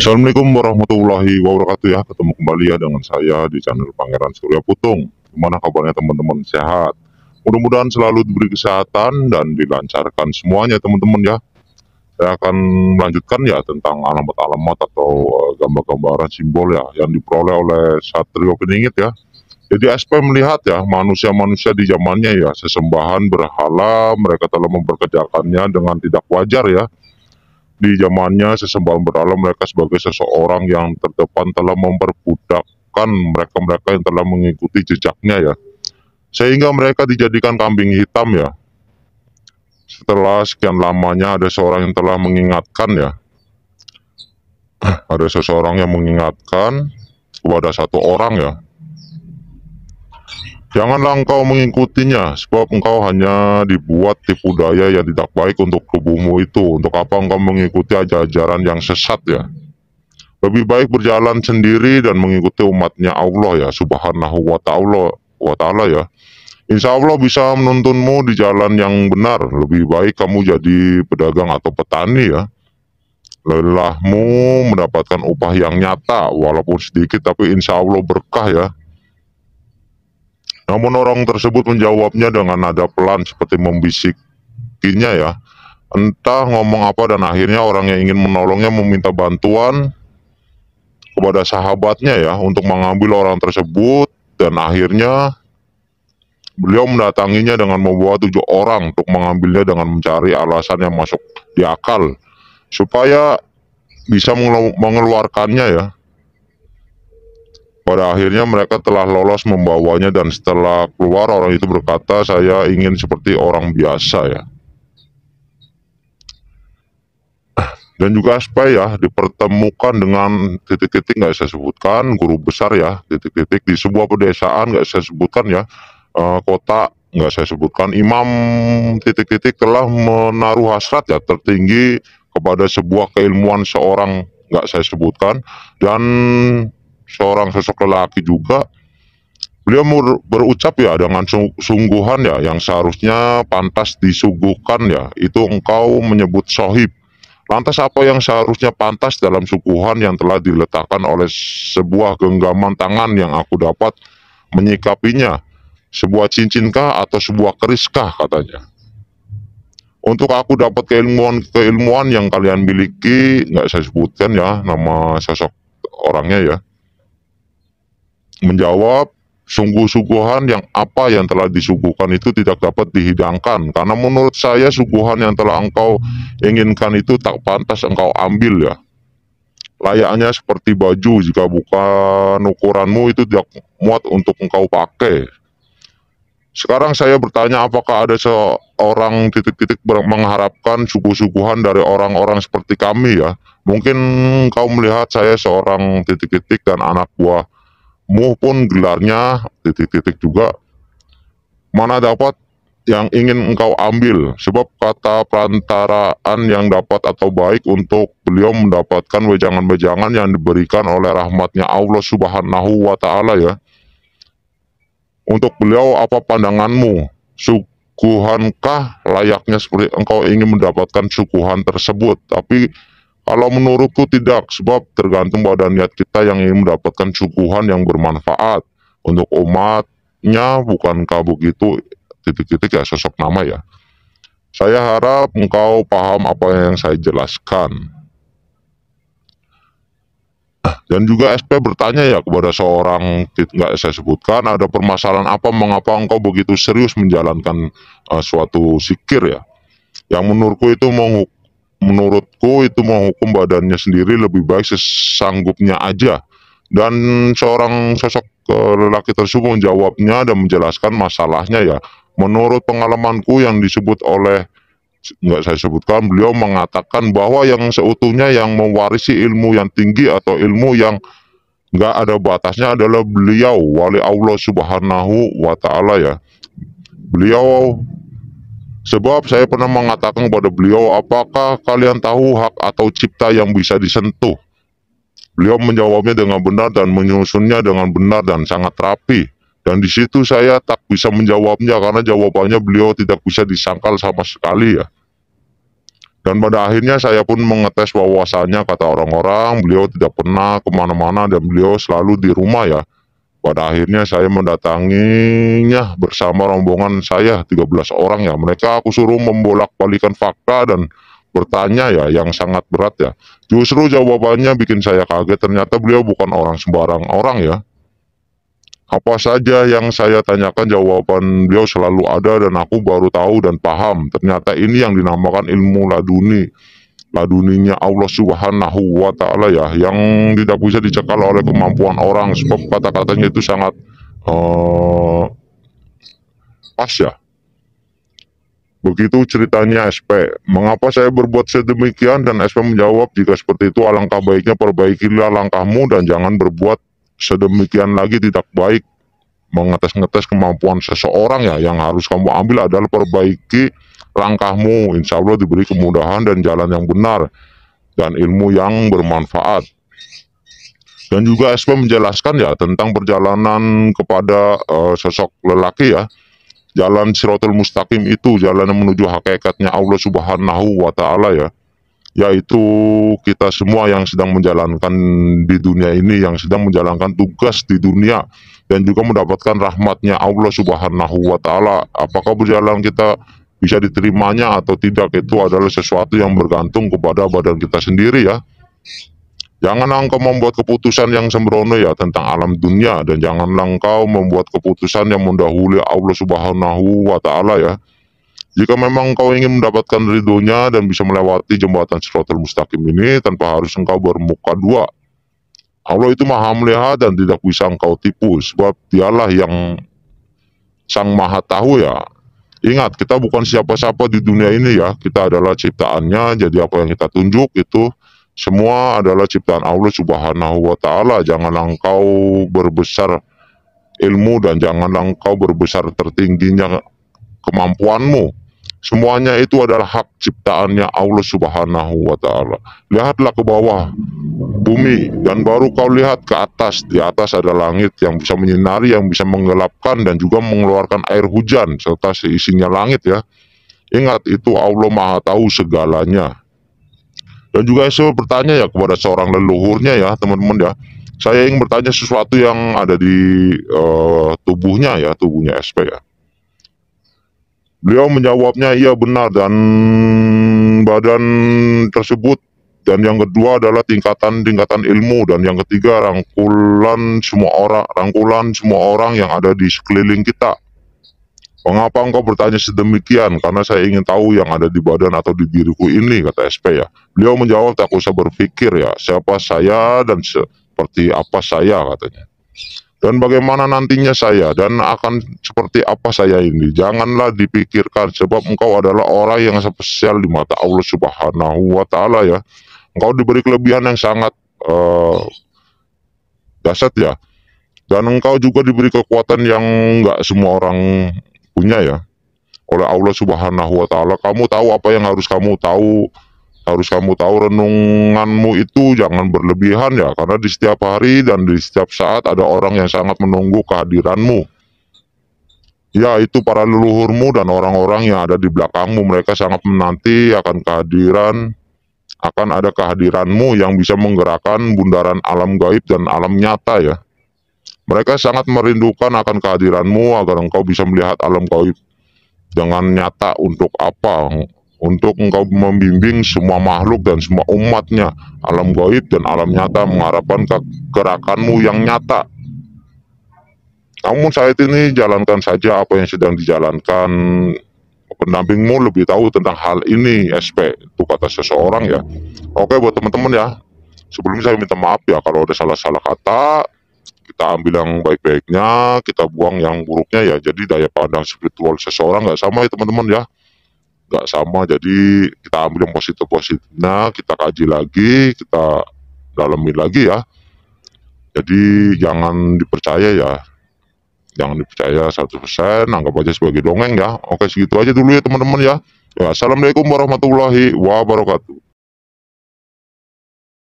Assalamualaikum warahmatullahi wabarakatuh ya. Ketemu kembali ya dengan saya di channel Pangeran Surya Putung. Gimana kabarnya teman-teman, sehat? Mudah-mudahan selalu diberi kesehatan dan dilancarkan semuanya teman-teman ya. Saya akan melanjutkan ya tentang alamat-alamat atau gambar-gambaran simbol ya yang diperoleh oleh Satrio Peningit ya. Jadi SP melihat ya manusia-manusia di zamannya ya sesembahan berhala mereka telah memperkerjakannya dengan tidak wajar ya. Di zamannya sesembahan berhala mereka sebagai seseorang yang terdepan telah memperbudakkan mereka-mereka yang telah mengikuti jejaknya ya. Sehingga mereka dijadikan kambing hitam ya. Setelah sekian lamanya ada seorang yang telah mengingatkan ya. Ada seseorang yang mengingatkan kepada satu orang ya. Janganlah engkau mengikutinya, sebab engkau hanya dibuat tipu daya yang tidak baik untuk tubuhmu itu. Untuk apa engkau mengikuti ajaran yang sesat ya? Lebih baik berjalan sendiri dan mengikuti umatnya Allah ya, subhanahu wa ta'ala ya. Insya Allah bisa menuntunmu di jalan yang benar. Lebih baik kamu jadi pedagang atau petani ya. Lelahmu mendapatkan upah yang nyata, walaupun sedikit tapi insya Allah berkah ya. Namun orang tersebut menjawabnya dengan nada pelan seperti membisikinya ya. Entah ngomong apa dan akhirnya orang yang ingin menolongnya meminta bantuan kepada sahabatnya ya untuk mengambil orang tersebut, dan akhirnya beliau mendatanginya dengan membawa 7 orang untuk mengambilnya dengan mencari alasan yang masuk di akal supaya bisa mengeluarkannya ya. Pada akhirnya mereka telah lolos membawanya, dan setelah keluar orang itu berkata, saya ingin seperti orang biasa ya. Dan juga supaya dipertemukan dengan titik-titik nggak saya sebutkan, guru besar ya, titik-titik di sebuah pedesaan nggak saya sebutkan ya, kota nggak saya sebutkan, imam titik-titik telah menaruh hasrat ya tertinggi kepada sebuah keilmuan seorang nggak saya sebutkan, dan seorang sosok lelaki juga. Beliau berucap ya dengan sungguhan ya yang seharusnya pantas disuguhkan ya, itu engkau menyebut sohib. Lantas apa yang seharusnya pantas dalam suguhan yang telah diletakkan oleh sebuah genggaman tangan yang aku dapat menyikapinya? Sebuah cincinkah atau sebuah keriskah, katanya. Untuk aku dapat keilmuan yang kalian miliki, nggak saya sebutkan ya nama sosok orangnya ya. Menjawab, sungguh-sungguhan yang apa yang telah disuguhkan itu tidak dapat dihidangkan, karena menurut saya suguhan yang telah engkau inginkan itu tak pantas engkau ambil ya. Layaknya seperti baju, jika bukan ukuranmu itu tidak muat untuk engkau pakai. Sekarang saya bertanya, apakah ada seorang titik-titik mengharapkan suguh-suguhan dari orang-orang seperti kami ya? Mungkin kau melihat saya seorang titik-titik dan anak buahmu pun gelarnya titik-titik juga. Mana dapat yang ingin engkau ambil, sebab kata perantaraan yang dapat atau baik untuk beliau mendapatkan wejangan-wejangan yang diberikan oleh rahmatnya Allah subhanahu wa ta'ala ya. Untuk beliau apa pandanganmu? Suguhankah layaknya seperti engkau ingin mendapatkan suguhan tersebut? Tapi kalau menurutku tidak, sebab tergantung pada niat kita yang ingin mendapatkan suguhan yang bermanfaat untuk umatnya. Bukankah begitu? Titik-titik ya, sosok nama ya. Saya harap engkau paham apa yang saya jelaskan. Dan juga SP bertanya ya kepada seorang, nggak saya sebutkan, ada permasalahan apa, mengapa engkau begitu serius menjalankan suatu zikir ya, yang menurutku itu menghukum badannya sendiri lebih baik sesanggupnya aja. Dan seorang sosok lelaki tersebut menjawabnya dan menjelaskan masalahnya ya. Menurut pengalamanku yang disebut oleh, nggak saya sebutkan, beliau mengatakan bahwa yang seutuhnya yang mewarisi ilmu yang tinggi atau ilmu yang nggak ada batasnya adalah beliau, wali Allah subhanahu wa ta'ala ya. Beliau, sebab saya pernah mengatakan kepada beliau, apakah kalian tahu hak atau cipta yang bisa disentuh? Beliau menjawabnya dengan benar dan menyusunnya dengan benar dan sangat rapi. Dan di situ saya tak bisa menjawabnya karena jawabannya beliau tidak bisa disangkal sama sekali ya. Dan pada akhirnya saya pun mengetes wawasannya, kata orang-orang beliau tidak pernah kemana-mana dan beliau selalu di rumah ya. Pada akhirnya saya mendatanginya bersama rombongan saya 13 orang ya. Mereka aku suruh membolak-balikan fakta dan bertanya ya yang sangat berat ya. Justru jawabannya bikin saya kaget, ternyata beliau bukan orang sembarang orang ya. Apa saja yang saya tanyakan jawaban beliau selalu ada dan aku baru tahu dan paham. Ternyata ini yang dinamakan ilmu laduni. Laduninya Allah Subhanahu wa Ta'ala ya, yang tidak bisa dicekal oleh kemampuan orang, sebab kata-katanya itu sangat pas ya. Begitu ceritanya SP. Mengapa saya berbuat sedemikian? Dan SP menjawab, jika seperti itu alangkah baiknya perbaikilah langkahmu dan jangan berbuat sedemikian lagi, tidak baik. Mengetes-ngetes kemampuan seseorang ya, yang harus kamu ambil adalah perbaiki langkahmu. Insya Allah diberi kemudahan dan jalan yang benar dan ilmu yang bermanfaat. Dan juga SP menjelaskan ya tentang perjalanan kepada sosok lelaki ya. Jalan Siratul Mustaqim itu jalan yang menuju hakikatnya Allah Subhanahu wa Ta'ala ya. Yaitu kita semua yang sedang menjalankan di dunia ini, yang sedang menjalankan tugas di dunia dan juga mendapatkan rahmatnya Allah Subhanahu wa Ta'ala. Apakah berjalan kita bisa diterimanya atau tidak, itu adalah sesuatu yang bergantung kepada badan kita sendiri ya. Janganlah engkau membuat keputusan yang sembrono ya tentang alam dunia, dan janganlah engkau membuat keputusan yang mendahului Allah Subhanahu wa Ta'ala ya. Jika memang engkau ingin mendapatkan ridhonya dan bisa melewati jembatan Siratal Mustaqim ini tanpa harus engkau bermuka dua. Allah itu maha melihat dan tidak bisa engkau tipu, sebab dialah yang sang maha tahu ya. Ingat, kita bukan siapa-siapa di dunia ini ya, kita adalah ciptaannya, jadi apa yang kita tunjuk itu semua adalah ciptaan Allah Subhanahu wa Ta'ala. Janganlah engkau berbesar ilmu dan janganlah engkau berbesar tertingginya kemampuanmu. Semuanya itu adalah hak ciptaannya Allah Subhanahu wa Ta'ala. Lihatlah ke bawah bumi dan baru kau lihat ke atas. Di atas ada langit yang bisa menyinari, yang bisa menggelapkan dan juga mengeluarkan air hujan serta seisinya langit ya. Ingat, itu Allah maha tahu segalanya. Dan juga saya bertanya ya kepada seorang leluhurnya ya teman-teman ya. Saya ingin bertanya sesuatu yang ada di tubuhnya ya, tubuhnya SP ya. Beliau menjawabnya iya benar, dan badan tersebut, dan yang kedua adalah tingkatan-tingkatan ilmu, dan yang ketiga rangkulan semua orang yang ada di sekeliling kita. Mengapa engkau bertanya sedemikian? Karena saya ingin tahu yang ada di badan atau di diriku ini, kata SP ya. Beliau menjawab, tak usah berpikir ya, siapa saya dan seperti apa saya, katanya. Dan bagaimana nantinya saya dan akan seperti apa saya ini. Janganlah dipikirkan, sebab engkau adalah orang yang spesial di mata Allah Subhanahu wa Ta'ala ya. Engkau diberi kelebihan yang sangat dahsyat ya. Dan engkau juga diberi kekuatan yang enggak semua orang punya ya, oleh Allah Subhanahu wa Ta'ala. Kamu tahu apa yang harus kamu tahu. Harus kamu tahu, renunganmu itu jangan berlebihan ya, karena di setiap hari dan di setiap saat ada orang yang sangat menunggu kehadiranmu. Ya, itu para leluhurmu dan orang-orang yang ada di belakangmu. Mereka sangat menanti akan ada kehadiranmu yang bisa menggerakkan bundaran alam gaib dan alam nyata ya. Mereka sangat merindukan akan kehadiranmu agar engkau bisa melihat alam gaib dengan nyata. Untuk apa? Untuk engkau membimbing semua makhluk dan semua umatnya alam gaib dan alam nyata, mengharapkan gerakanmu yang nyata. Namun saat ini jalankan saja apa yang sedang dijalankan. Pendampingmu lebih tahu tentang hal ini SP, itu kata seseorang ya. Oke, buat teman-teman ya, sebelumnya saya minta maaf ya kalau ada salah-salah kata. Kita ambil yang baik-baiknya, kita buang yang buruknya ya. Jadi daya pandang spiritual seseorang nggak sama ya teman-teman ya, nggak sama. Jadi kita ambil yang positif-positifnya, kita kaji lagi, kita dalami lagi ya. Jadi jangan dipercaya ya, jangan dipercaya 100%, anggap aja sebagai dongeng ya. Oke, segitu aja dulu ya teman-teman ya. Assalamualaikum warahmatullahi wabarakatuh.